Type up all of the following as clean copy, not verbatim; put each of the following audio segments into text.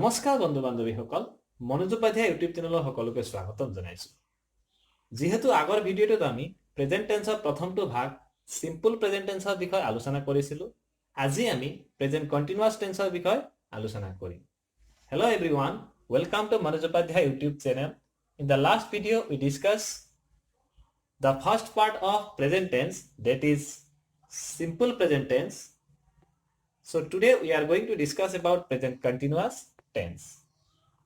নমস্কাৰ বন্ধু বান্ধৱীসকল মনোযোগ পাঠ্য ইউটিউব চেনেলৰ সকলোকে স্বাগতম জনাইছো যেহেতু আগৰ ভিডিঅ'টোত আমি প্ৰেজেন্ট টেন্সৰ প্ৰথমটো ভাগ সিম্পল প্ৰেজেন্ট টেন্সৰ বিষয়ে আলোচনা কৰিছিলো আজি আমি প্ৰেজেন্ট কন্টিনিউয়াছ টেন্সৰ বিষয়ে আলোচনা কৰিম Hello everyone welcome to মনোযোগ পাঠ্য YouTube channel In the last video we discussed the first part of present tense that is simple present tense So today we are going to discuss about present continuous tense.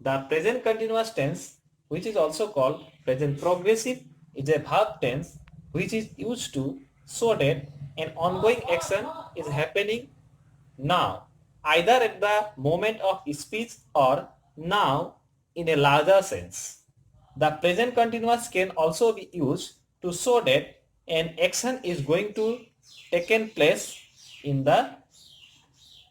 The present continuous tense, which is also called present progressive, is a verb tense which is used to show that an ongoing action is happening now, either at the moment of speech or now in a larger sense. The present continuous can also be used to show that an action is going to take place in the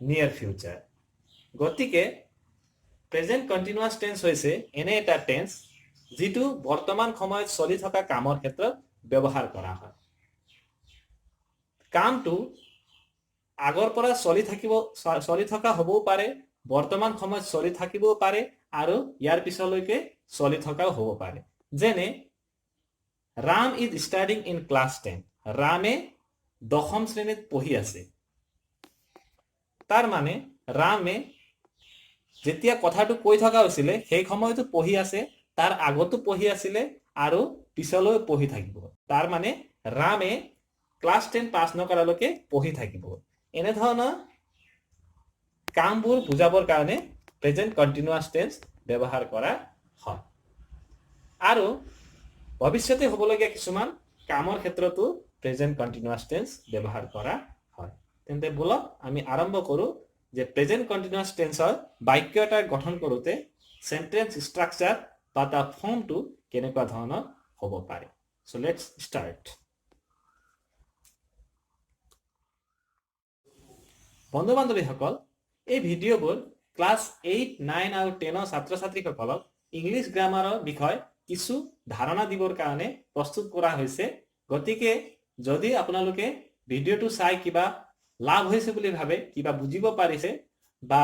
near future. গতিকে present কন্টিনিউয়াছ tense হৈছে এনে এটা tense যেটো বৰ্তমান সময়ত চলি থকা কামৰ ক্ষেত্ৰত ব্যৱহাৰ কৰা হয় কামটো আগৰ পৰা চলি থকা হ'বও পাৰে বৰ্তমান সময়ত চলি থাকিবও পাৰে আৰু ইয়াৰ পিছলৈকে চলি থকাও হ'ব পাৰে যেনে Ram is studying in class 10 ৰামে দশম শ্ৰেণীত পঢ়ি আছে তাৰ মানে ৰামে যেতিয়া কথাটো কৈ থকা হৈছিল সেই সময়তো পঢ়ি আছে তাৰ আগতো পঢ়ি আছিল আৰু পিছলৈ পঢ়ি থাকিব তাৰ মানে ৰামে ক্লাছ 10 পাছ নকৰালৈকে পঢ়ি থাকিব এনে ধৰণৰ কামবোৰ বুজাবৰ কাৰণে প্ৰেজেন্ট কন্টিনিউয়াছ টেন্স ব্যৱহাৰ কৰা হয় আৰু ভৱিষ্যতে হ'বলগীয়া কিছুমান কামৰ ক্ষেত্ৰতো প্ৰেজেন্ট কন্টিনিউয়াছ টেন্স ব্যৱহাৰ কৰা হয় তেন্তে বলক আমি আৰম্ভ কৰো যে প্ৰেজেন্ট কন্টিনিউয়াছ টেন্সৰ বাক্য এটা গঠন কৰোতে সেন্টেন্স স্ট্ৰাকচাৰ বা তাৰ ফৰ্মটো কেনেকুৱা ধৰণৰ হ'ব পাৰে সো লেটস ষ্টাৰ্ট বন্ধু বান্ধৱীসকল এই ভিডিঅ'বোৰ ক্লাছ 8 9 আৰু 10 ৰ ছাত্ৰ-ছাত্ৰীসকলক ইংলিছ গ্ৰামাৰৰ বিষয় কিছু ধাৰণা দিবৰ কাৰণে প্ৰস্তুত কৰা হৈছে গতিকে যদি আপোনালোকে ভিডিঅ'টো চাই কিবা লাভ হৈছে বুলি ভাবে কিবা বুজিব পাৰিছে বা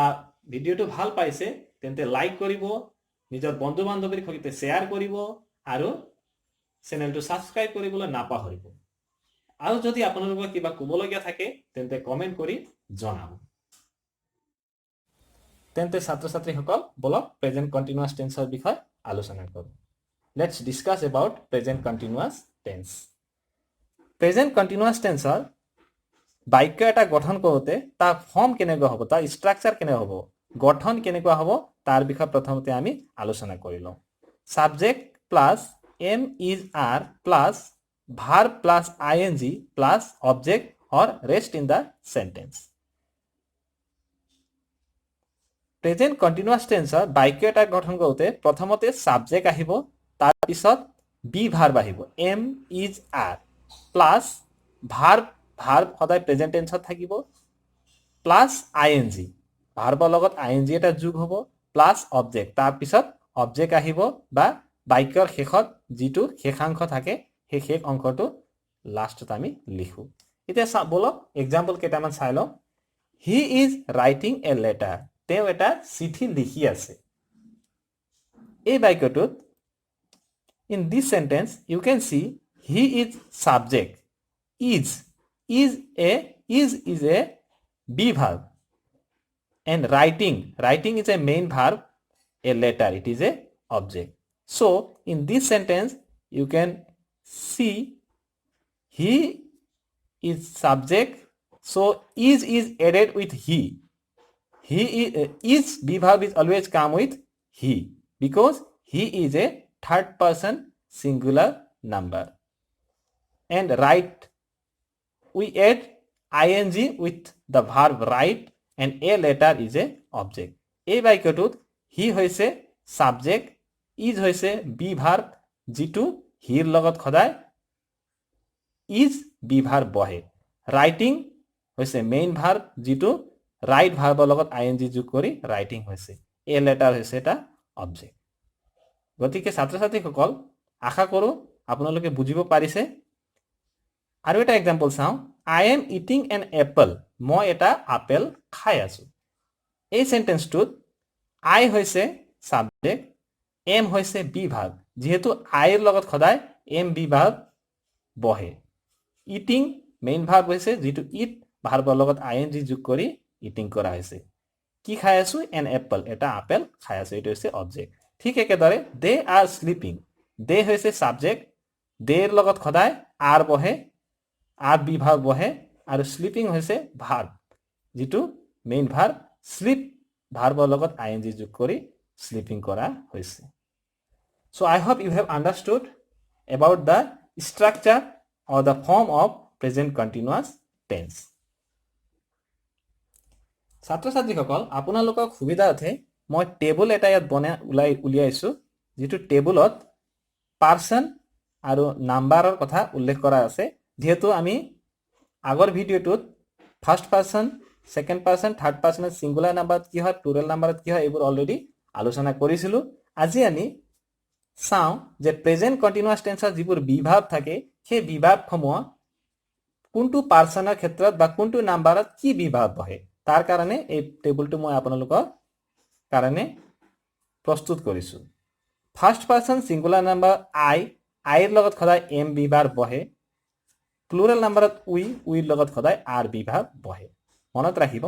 ভিডিঅ'টো ভাল পাইছে তেন্তে লাইক কৰিব নিজৰ বন্ধু বান্ধৱীৰ সৈতে শেয়াৰ কৰিব আৰু চেনেলটো সাবস্ক্ৰাইব কৰিবলৈ নাপাহৰিব আৰু যদি আপোনালোকৰ কিবা ক'বলগীয়া থাকে তেন্তে কমেন্ট কৰি জনাব তেন্তে ছাত্ৰ-ছাত্ৰীসকল বলক প্ৰেজেন্ট কন্টিনিউয়াছ টেন্সৰ বিষয়ে আলোচনা কৰোঁ let's discuss about present continuous tense present continuous tenseৰ বাক্য এটা গঠন কৰোতে তাৰ ফৰ্ম কেনেকুৱা হ'ব তাৰ ষ্ট্ৰাকচাৰ কেনে হ'ব গঠন কেনেকুৱা হ'ব তাৰ বিষয়ে প্ৰথমতে আমি আলোচনা কৰি লওঁ subject plus am is are plus verb plus ING plus object or rest in the sentence present continuous টেন্সৰ বাক্য এটা গঠন কৰোতে প্ৰথমতে সাবজেক্ট আহিব তাৰ পিছত বি ভাৰ্ব আহিব am is are plus verb সদায় প্ৰেজেন্ট টেন্সত থাকিব প্লাস আইএনজি ভাৰ্বৰ লগত আইএনজি এটা যোগ হ'ব প্লাস অবজেক্ট তাৰ পিছত অবজেক্ট আহিব বা বাক্যৰ শেষত যেটো শেষাংশ থাকে সেই শেষ অংশটো লাষ্টত আমি লিখো এতিয়া বলক এক্সাম্পল কেইটামান চাই লওঁ he is writing a letter তেওঁ এটা চিঠি লিখি আছে এই বাক্যটোত in this sentence you can see he is subject is a be verb and writing is a main verb a letter it is a object so in this sentence you can see he is subject so is added with he is be verb is always come with he because he is a third person singular number and write we add ing with the verb write and a letter is a object এই বাক্যটোত he হৈছে subject is হৈছে be verb যেটো hero লগত খদায় is be verb বহে writing হৈছে main verb যেটো write ভাৰ্বৰ লগত ing যোগ কৰি writing হৈছে a letter হৈছে এটা object গতিকে ছাত্ৰ-ছাত্ৰীসকল আশা কৰো আপোনালোকে বুজিব পাৰিছে আৰু এটা एग्जांपल চাও I am eating an apple মই এটা আপেল খাই আছো এই সেন্টেন্সটোত আই হৈছে সাবজেক্ট, এম হৈছে বি ভার্ব, যেহেতু আইৰ লগত সদায় এম বি ভাৰ্ব বহে। ইটিং মেইন ভাৰ্ব হৈছে যেটো ইট ভাৰ্বৰ লগত আইএনজি যোগ কৰি ইটিং কৰা হৈছে। কি খাই আছো? এন এপল, এটা আপেল খাই আছো, এইটো হৈছে অবজেক্ট। ঠিক একেদৰে দে আৰ স্লিপিং, দে হৈছে সাবজেক্ট, দেৰ লগত সদায় আৰ বহে, আৰ বি ভাৰ্ব বহে, আৰু স্লিপিং হৈছে ভাৰ্ব, যেটো মেইন ভাৰ্ব, স্লিপ ভাৰ্বৰ লগত আইএনজি যোগ কৰি স্লিপিং কৰা হৈছে। So I hope you have understood about the structure or the form of present continuous tense. ছাত্ৰ ছাত্ৰীসকল, আপোনালোকক সুবিধাৰ্থে মই টেবুল এটা ইয়াত উলিয়াইছো, যেটো টেবুলত পাৰ্সন আৰু নাম্বাৰৰ কথা উল্লেখ কৰা আছে। যেহেতু আমি আগৰ ভিডিঅ'টোত first person, second person, third পাৰ্সনত সিঙ্গুলাৰ নাম্বাৰত কি হয়, প্লুৰেল নাম্বাৰত কি হয়, এইবোৰ অলৰেডি আলোচনা কৰিছিলো। আজি আমি চাওঁ যে প্ৰেজেন্ট কন্টিনিউয়াস টেন্সৰ যিবোৰ বিভাগ থাকে, সেই বিভাগসমূহ কোনটো পাৰ্সনৰ ক্ষেত্ৰত বা কোনটো নাম্বাৰত কি বিভাগ বহে, তাৰ কাৰণে এই টেবুলটো মই আপোনালোকৰ কাৰণে প্ৰস্তুত কৰিছো। ফাৰ্স্ট পাৰ্সন সিঙ্গুলাৰ নাম্বাৰ আই, আইৰ লগত সদায় এম বিভাগ বহে। প্লুৰেল নাম্বাৰত উইৰ লগত সদায় আৰ বিভাগ বহে। মনত ৰাখিব।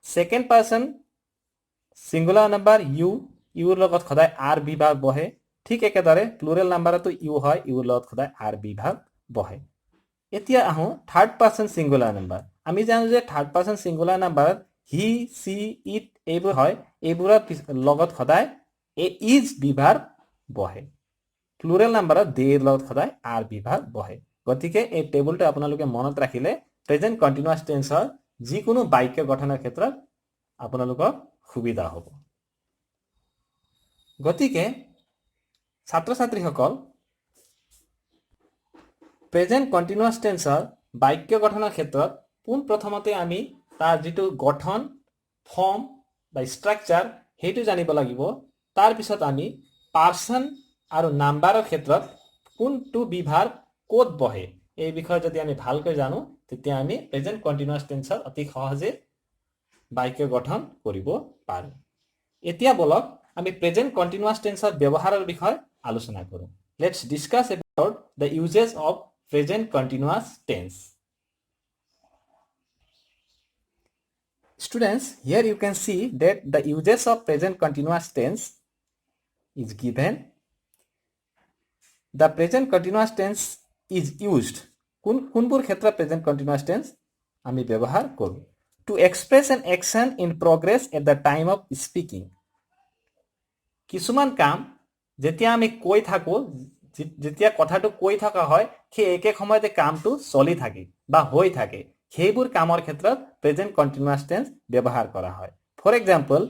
সেকেন্ড পাৰ্সন সিঙ্গুলাৰ নাম্বাৰ ইউৰ লগত সদায় আৰ বিভাগ বহে। ঠিক একেদৰে প্লুৰেল নাম্বাৰতো ইউ হয়, ইউৰ লগত সদায় আৰ বিভাগ বহে। এতিয়া আহো থাৰ্ড পাৰ্সন সিঙ্গুলাৰ নাম্বাৰ। আমি জানো যে থাৰ্ড পাৰ্সন সিঙ্গুলাৰ নাম্বাৰত হি, সি, ইট এইবোৰ হয়, এইবোৰৰ লগত সদায় ইজ বিভাগ বহে। প্লুৰেল নাম্বাৰত দেৰ লগত সদায় আৰ বিভাগ বহে। গতিকে এই টেবুলটো আপোনালোকে মনত ৰাখিলে প্ৰেজেন্ট কন্টিনিউয়াস টেন্সৰ যিকোনো বাক্য গঠনৰ ক্ষেত্ৰত আপোনালোকৰ সুবিধা হ'ব। গতিকে ছাত্ৰ ছাত্ৰীসকল, প্ৰেজেন্ট কন্টিনিউয়াস টেন্সৰ বাক্য গঠনৰ ক্ষেত্ৰত পোন প্ৰথমতে আমি তাৰ যেটো গঠন, ফৰ্ম বা স্ট্ৰাকচাৰ সেইটো জানিব লাগিব। তাৰ পিছত আমি পাৰ্সন আৰু নাম্বাৰৰ ক্ষেত্ৰত কোনটো বিভাগ ক'ত বহে, এই বিষয়ে যদি আমি ভালকৈ জানো, তেতিয়া আমি প্ৰেজেন্ট কন্টিনিউয়াস টেন্সৰ অতি সহজে বাক্য গঠন কৰিব পাৰো। এতিয়া বলক আমি প্ৰেজেন্ট কন্টিনিউয়াস টেন্সৰ ব্যৱহাৰৰ বিষয়ে আলোচনা কৰো। Let's discuss about the uses of present continuous tense. Students, here you can see that the uses of present continuous tense is given. The present continuous tense is used. কোনবোৰ ক্ষেত্ৰত present continuous tense আমি ব্যৱহাৰ কৰো? To express an action in progress at the time of speaking. কিছুমান কাম যেতিয়া আমি কৈ থাকো, যেতিয়া কথাটো কৈ থকা হয়, সেই একে সময়তে কামটো চলি থাকে বা হৈ থাকে, সেইবোৰ কামৰ ক্ষেত্ৰত প্ৰেজেন্ট কন্টিনিউয়াস টেন্স ব্যৱহাৰ কৰা হয়। For example,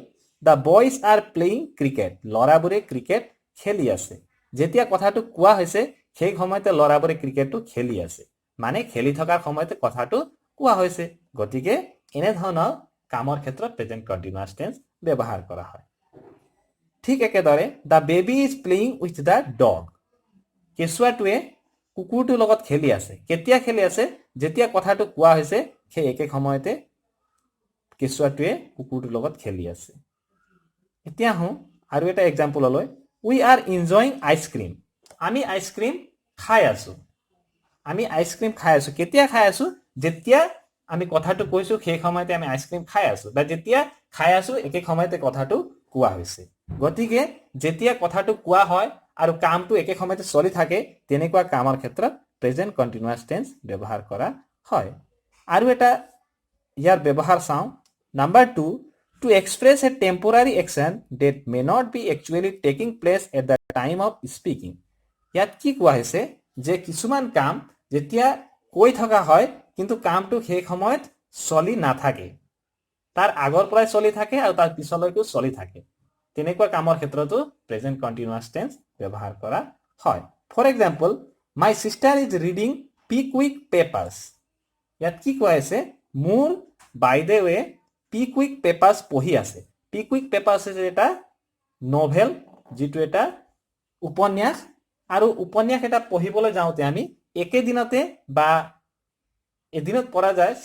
the boys are playing cricket, ল'ৰাবোৰে ক্ৰিকেট খেলি আছে। যেতিয়া কথাটো কোৱা হৈছে, সেই সময়তে ল'ৰাবোৰে ক্ৰিকেটটো খেলি আছে, মানে খেলি থকাৰ সময়তে কথাটো কোৱা হৈছে। গতিকে এনে ধৰণৰ কামৰ ক্ষেত্ৰত প্ৰেজেন্ট কন্টিনিউয়াস টেন্স ব্যৱহাৰ কৰা হয়। ঠিক একেদৰে the baby is playing with the dog, কেঁচুৱাটোৱে কুকুৰটোৰ লগত খেলি আছে। কেতিয়া খেলি আছে? যেতিয়া কথাটো কোৱা হৈছে, সেই একে সময়তে কেঁচুৱাটোৱে কুকুৰটোৰ লগত খেলি আছে। এতিয়া আহোঁ আৰু এটা এক্সাম্পললৈ। উই আৰ ইনজয়িং আইচক্ৰীম, আমি আইচক্ৰীম খাই আছো। আমি আইচক্ৰীম খাই আছো। কেতিয়া খাই আছো? যেতিয়া আমি কথাটো কৈছো, সেই সময়তে আমি আইচক্ৰীম খাই আছো, বা যেতিয়া খাই আছো একে সময়তে কথাটো কোৱা হৈছে। গতিকে যেতিয়া কথাটো কোৱা হয় আৰু কামটো একে সময়তে চলি থাকে, তেনেকুৱা কামৰ ক্ষেত্ৰত প্ৰেজেন্ট কন্টিনিউয়াস টেন্স ব্যৱহাৰ কৰা হয়। আৰু এটা ইয়াৰ ব্যৱহাৰ চাওঁ। Number 2, to express a temporary action that may not be actually taking place at the time of speaking. ইয়াত কি কোৱা হৈছে যে কিছুমান কাম যেতিয়া কৈ থকা হয়, কিন্তু কামটো সেই সময়ত চলি নাথাকে, তাৰ আগৰ পৰাই চলি থাকে আৰু তাৰ পিছলৈকেও চলি থাকে, তেনেকুৱা কামৰ ক্ষেত্ৰতো প্ৰেজেন্ট কন্টিনিউয়াস টেন্স ব্যৱহাৰ কৰা হয়। For example, my sister is reading Pickwick Papers. ইয়াত কি কোৱা হৈছে? মোৰ বাইদেৱে পিকউইক পেপাৰ্ছ পঢ়ি আছে। পিকউইক পেপাৰ্ছ হৈছে এটা নভেল, যিটো এটা উপন্যাস, আৰু উপন্যাস এটা পঢ়িবলৈ যাওঁতে আমি একেদিনতে বা এদিনত পঢ়া যায়,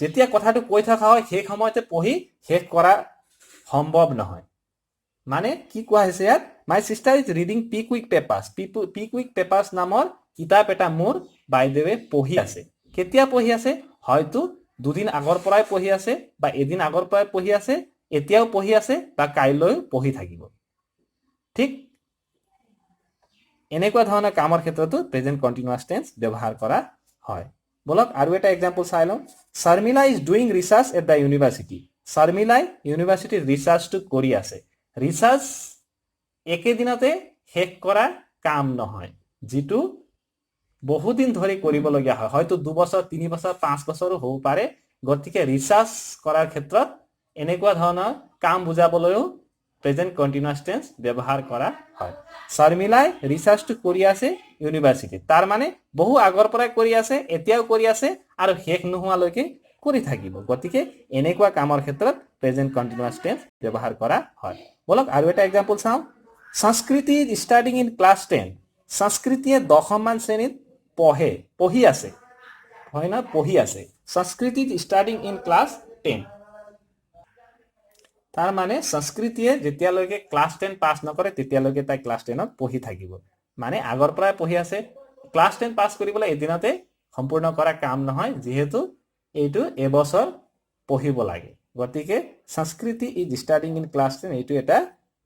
যেতিয়া কথাটো কৈ থকা হয় সেই সময়তে পঢ়ি শেষ কৰা সম্ভৱ নহয় মানে কি কোৱা হৈছে ইয়াত my sister is reading Pickwick Papers Pickwick Papers নামৰ কিতাপ এটা মোৰ বাই দ্য ৱে পঢ়ি আছে কেতিয়া পঢ়ি আছে হয়তো দুদিন আগৰ পৰাই পঢ়ি আছে বা এদিন আগৰ পৰাই পঢ়ি আছে এতিয়াও পঢ়ি আছে বা কাইলৈ পঢ়ি থাকিব ঠিক এনেকুৱা ধৰণৰ কামৰ ক্ষেত্ৰতো প্ৰেজেন্ট কন্টিনিউয়াছ টেন্স ব্যৱহাৰ কৰা হয় বলক আৰু এটা এক্সাম্পল চাই লওঁ Sharmila is doing research at the university শৰ্মিলাই ইউনিভাৰ্চিটিৰ ৰিসাৰ্চটো কৰি আছে ৰিসাৰ্চ একেদিনতে শেষ কৰা কাম নহয় যেটো বহুদিন ধৰি কৰিবলগীয়া হয় হয়তো 2 বছৰ 3 বছৰ 5 বছৰো হ'ব পাৰে গতিকে ৰিসাৰ্চ কৰাৰ ক্ষেত্ৰত এনেকুৱা ধৰণৰ কাম বুজাবলৈও প্ৰেজেন্ট কন্টিনিউয়াছ টেন্স ব্যৱহাৰ কৰা হয় শৰ্মিলাই ৰিসাৰ্চটো কৰি আছে ইউনিভাৰ্চিটি তাৰ মানে বহু আগৰ পৰাই কৰি আছে এতিয়াও কৰি আছে আৰু শেষ নোহোৱালৈকে কৰি থাকিব গতিকে এনেকুৱা কামৰ ক্ষেত্ৰত প্ৰেজেন্ট কন্টিনিউয়াছ টেন্স ব্যৱহাৰ কৰা হয় বলক আৰু এটা এক্সাম্পল চাওঁ সংস্কৃতি ইজ ষ্টাডিং ইন ক্লাছ 10 সংস্কৃতিয়ে 10ম মান শ্ৰেণীত পঢ়ি আছে হয় না পঢ়ি আছে সংস্কৃতি ইজ ষ্টাডিং ইন ক্লাছ 10 তাৰ মানে সংস্কৃতিয়ে যেতিয়ালৈকে ক্লাছ 10 পাছ নকৰে তেতিয়ালৈকে তাই ক্লাছ 10ত পঢ়ি থাকিব মানে আগৰ পৰাই পঢ়ি আছে ক্লাছ 10 পাছ কৰিবলৈ এদিনতে সম্পূৰ্ণ কৰা কাম নহয় যেহেতু এইটো এবছৰ পঢ়িব লাগে গতিকে সংস্কৃতি ইজ ষ্টাডিং ইন ক্লাছ 10 এইটো এটা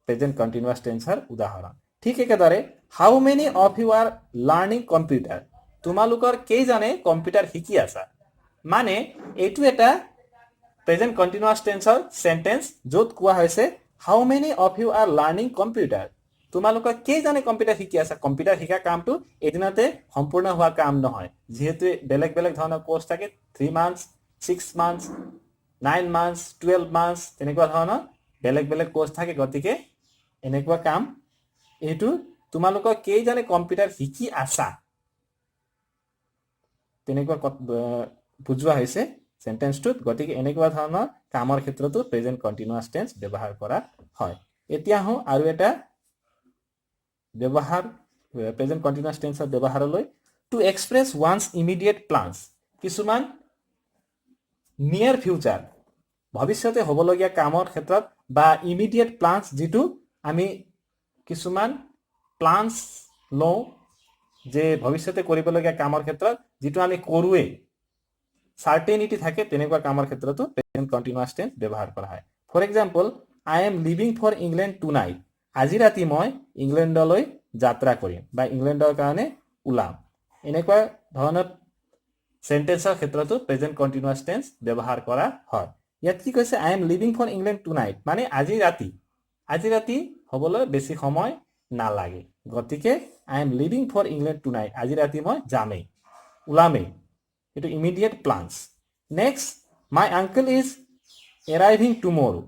প্ৰেজেন্ট কন্টিনিউয়াছ টেন্সৰ উদাহৰণ ঠিক একেদৰে how many of you are learning computer তোমালোকৰ কেইজনে কম্পিউটাৰ শিকি আছা মানে এইটো এটা প্ৰেজেন্ট কন্টিনিউয়াছ টেন্সৰ সেন্টেন্স য'ত কোৱা হৈছে how many of you are learning computer তোমালোকৰ কেইজনে কম্পিউটাৰ শিকি আছা কম্পিউটাৰ শিকা কামটো এদিনতে সম্পূৰ্ণ হোৱা কাম নহয় যেহেতু বেলেগ বেলেগ ধৰণৰ কোৰ্স থাকে 3 মান্থস 6 মান্থস 9 মান্থস 12 মান্থস তেনেকুৱা ধৰণৰ বেলেগ বেলেগ কোৰ্স থাকে গতিকে এনেকুৱা কাম এইটো তোমালোকৰ কেইজনে কম্পিউটাৰ শিকি আছা তেনেকুৱা বুজোৱা হৈছে সেন্টেন্সটোত গতিকে এনেকুৱা ধৰণৰ কামৰ ক্ষেত্ৰতো প্ৰেজেন্ট কন্টিনিউয়াছ টেন্স ব্যৱহাৰ কৰা হয় এতিয়া হও আৰু এটা ব্যৱহাৰ প্ৰেজেন্ট কন্টিনিউয়াছ টেন্সৰ ব্যৱহাৰলৈ to express one's immediate plans কিছুমান নিয়াৰ ফিউচাৰ ভৱিষ্যতে হ'বলগীয়া কামৰ ক্ষেত্ৰত বা ইমিডিয়েট প্লানস যেটো আমি কিছুমান প্লানস লওঁ যে ভৱিষ্যতে কৰিবলগীয়া কামৰ ক্ষেত্ৰত যেটো আমি কৰোৱে সাৰ্টেনিটি থাকে তেনেকুৱা কামৰ ক্ষেত্ৰতো প্ৰেজেন্ট কন্টিনিউয়াছ টেন্স ব্যৱহাৰ কৰা হয় for example I am leaving for England tonight আজি ৰাতি মই ইংলেণ্ডলৈ যাত্ৰা কৰিম বা ইংলেণ্ডৰ কাৰণে উলাম এনেকুৱা ধৰণৰ সেন্টেন্সৰ ক্ষেত্ৰতো প্ৰেজেন্ট কন্টিনিউয়াছ টেন্স ব্যৱহাৰ কৰা হয় ইয়াত কি কৈছে I am leaving for England tonight মানে আজি ৰাতি হ'বলৈ বেছি সময় নালাগে গতিকে I am leaving for England tonight আজি ৰাতি মই যামেই উলামেই itu immediate plans next my uncle is arriving tomorrow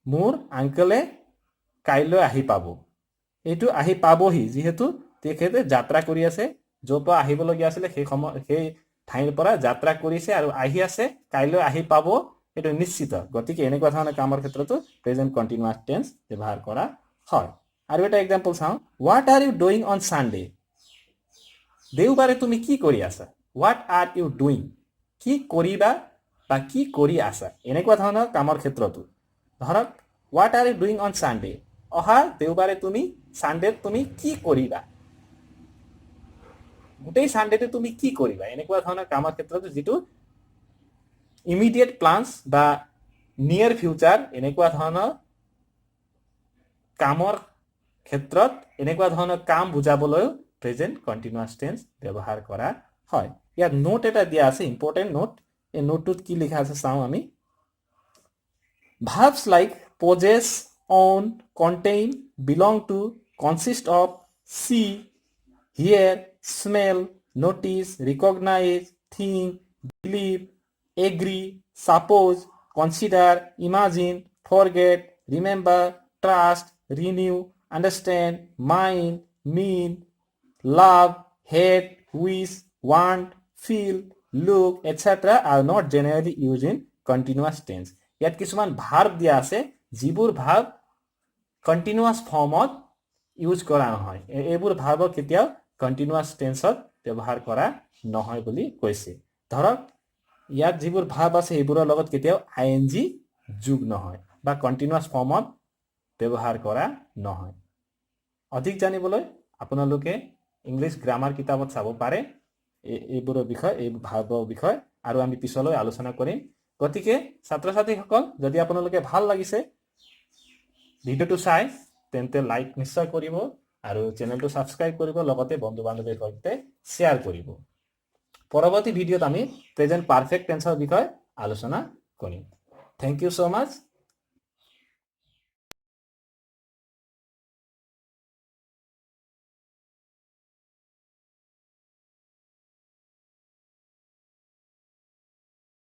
মোৰ আঙ্কলে কাইলৈ আহি পাব এইটো আহি পাবহি যেহেতু তেখেতে যাত্ৰা কৰি আছে য'ৰ আহিবলগীয়া আছিল সেই ঠাইৰ পৰা যাত্ৰা কৰিছে আৰু আহি আছে কাইলৈ আহি পাব এইটো নিশ্চিত গতিকে এনেকুৱা ধৰণৰ কামৰ ক্ষেত্ৰতো প্ৰেজেন্ট কন্টিনিউয়াছ টেন্স ব্যৱহাৰ কৰা হয় আৰু এটা এক্সাম্পল চাওঁ what are you doing on sunday দেওবাৰে তুমি কি কৰি আছা what are you doing কি কৰিবা বা কি কৰি আছা এনেকুৱা ধৰণৰ কামৰ ক্ষেত্ৰতো ধৰক what are you doing on sunday অহা দেওবাৰে তুমি সানডেত তুমি কি কৰিবা গোটেই সানডেতে তুমি কি কৰিবা এনেকুৱা ধৰণৰ কামৰ ক্ষেত্ৰতো যেটো ইমিডিয়েট প্লানস বা নিয়াৰ ফিউচাৰ এনেকুৱা ধৰণৰ কামৰ ক্ষেত্ৰত এনেকুৱা ধৰণৰ কাম বুজাবলৈ প্ৰেজেন্ট কন্টিনিউয়াছ টেন্স ব্যৱহাৰ কৰা হয় ইয়াত নোট এটা দিয়া আছে ইম্পৰ্টেন্ট নোট এই নোটটোত কি লিখা আছে চাওঁ আমি verbs like possess own contain belong to consist of see hear smell notice recognize think believe agree suppose consider imagine forget remember trust renew understand mind mean love hate wish want feel look etc are not generally used in continuous tense ইয়াত কিছুমান verb দিয়া আছে যিবোৰ verb continuous ফৰ্মত use কৰা নহয় এইবোৰ verb কেতিয়াও কন্টিনিউয়াস টেন্সত ব্যৱহাৰ কৰা নহয় বুলি কৈছে ধৰক ইয়াত যিবোৰ ভাৰ্ব আছে এইবোৰৰ লগত কেতিয়াও আইএনজি যোগ নহয় বা কণ্টিনিউয়াছ ফৰ্মত ব্যৱহাৰ কৰা নহয়। অধিক জানিবলৈ আপোনালোকে ইংলিছ গ্ৰামাৰ কিতাপত চাব পাৰে এইবোৰৰ বিষয়, এই ভাৰ্বৰ বিষয়, আৰু আমি পিছলৈ আলোচনা কৰিম। গতিকে ছাত্ৰ ছাত্ৰীসকল, যদি আপোনালোকে ভাল লাগিছে ভিডিঅ'টো চাই, তেন্তে লাইক নিশ্চয় কৰিব আৰু চেনেলটো ছাবস্ক্ৰাইব কৰিব, লগতে বন্ধু বান্ধৱীৰ সৈতে শ্বেয়াৰ কৰিব। পৰৱৰ্তী ভিডিঅ'ত আমি প্ৰেজেণ্ট পাৰফেক্ট টেন্সৰ বিষয়ে আলোচনা কৰিম। থ্যাংক ইউ সো মাচ।